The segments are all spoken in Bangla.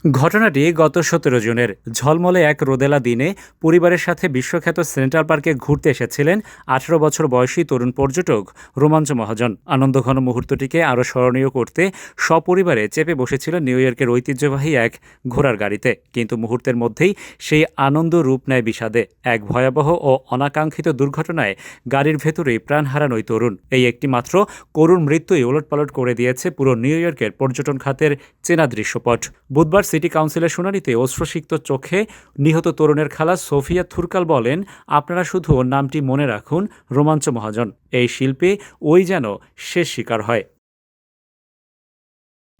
ঘটনাটি গত ১৭ জুনের ঝলমলে এক রোদেলা দিনে পরিবারের সাথে বিশ্বখ্যাত সেন্ট্রাল পার্কে ঘুরতে এসেছিলেন ১৮ বছর বয়সী তরুণ পর্যটক রোমাঞ্চ মহাজন। আনন্দঘন মুহূর্তটিকে আরও স্মরণীয় করতে সপরিবারে চেপে বসেছিলেন নিউ ইয়র্কের ঐতিহ্যবাহী এক ঘোড়ার গাড়িতে। কিন্তু মুহূর্তের মধ্যেই সেই আনন্দ রূপ নেয় বিষাদে। এক ভয়াবহ ও অনাকাঙ্ক্ষিত দুর্ঘটনায় গাড়ির ভেতরেই প্রাণ হারান ওই তরুণ। এই একটি মাত্র করুণ মৃত্যুই ওলটপালট করে দিয়েছে পুরো নিউ ইয়র্কের পর্যটন খাতের চেনা দৃশ্যপট। বুধবার সিটি কাউন্সিলের শুনানিতে অশ্রুসিক্ত চোখে নিহত তরুণের খালা সোফিয়া থুরকাল বলেন, আপনারা শুধু নামটি মনে রাখুন, রোমাঞ্চ মহাজন। এই শিল্পে ওই যেন শেষ শিকার হয়।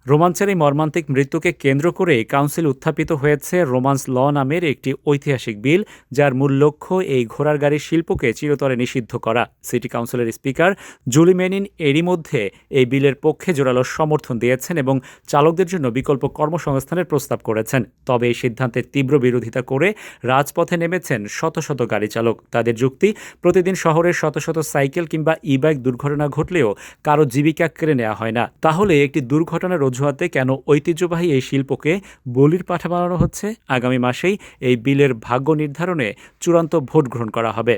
রোমাঞ্চের এই মর্মান্তিক মৃত্যুকে কেন্দ্র করে কাউন্সিল উত্থাপিত হয়েছে রোমান্স ল নামের একটি ঐতিহাসিক বিল, যার মূল লক্ষ্য এই ঘোড়ার গাড়ির শিল্পকে চিরতরে নিষিদ্ধ করা। সিটি কাউন্সিলের স্পিকার জুলি মেনিন এরই মধ্যে এই বিলের পক্ষে জোরালো সমর্থন দিয়েছেন এবং চালকদের জন্য বিকল্প কর্মসংস্থানের প্রস্তাব করেছেন। তবে এই সিদ্ধান্তের তীব্র বিরোধিতা করে রাজপথে নেমেছেন শত শত গাড়ি চালক। তাদের যুক্তি, প্রতিদিন শহরের শত শত সাইকেল কিংবা ই বাইক দুর্ঘটনা ঘটলেও কারো জীবিকা কেড়ে নেওয়া হয় না। তাহলে একটি দুর্ঘটনার অজুহাতে কেন ঐতিহ্যবাহী এই শিল্পকে বলির পাঠা বানানো হচ্ছে? আগামী মাসেই এই বিলের ভাগ্য নির্ধারণে চূড়ান্ত ভোট গ্রহণ করা হবে।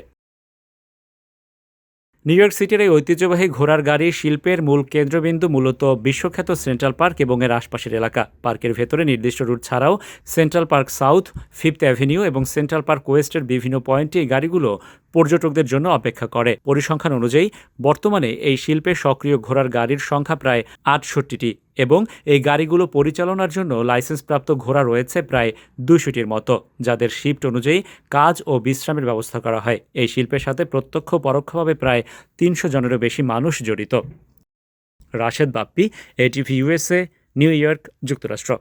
নিউ ইয়র্ক সিটির এই ঐতিহ্যবাহী ঘোড়ার গাড়ি শিল্পের মূল কেন্দ্রবিন্দু মূলত বিশ্বখ্যাত সেন্ট্রাল পার্ক এবং এর আশপাশের এলাকা। পার্কের ভেতরে নির্দিষ্ট রুট ছাড়াও central park south, fifth avenue এবং সেন্ট্রাল পার্ক ওয়েস্টের বিভিন্ন পয়েন্টে এই গাড়িগুলো পর্যটকদের জন্য অপেক্ষা করে। পরিসংখ্যান অনুযায়ী বর্তমানে এই শিল্পে সক্রিয় ঘোড়ার গাড়ির সংখ্যা প্রায় ৬৮টি এবং এই গাড়িগুলো পরিচালনার জন্য লাইসেন্সপ্রাপ্ত ঘোড়া রয়েছে প্রায় ২০০টির মতো, যাদের শিফট অনুযায়ী কাজ ও বিশ্রামের ব্যবস্থা করা হয়। এই শিল্পের সাথে প্রত্যক্ষ পরোক্ষভাবে প্রায় ৩০০ জনেরও বেশি মানুষ জড়িত। Rashed Bappi, ATV USA, new York, যুক্তরাষ্ট্র।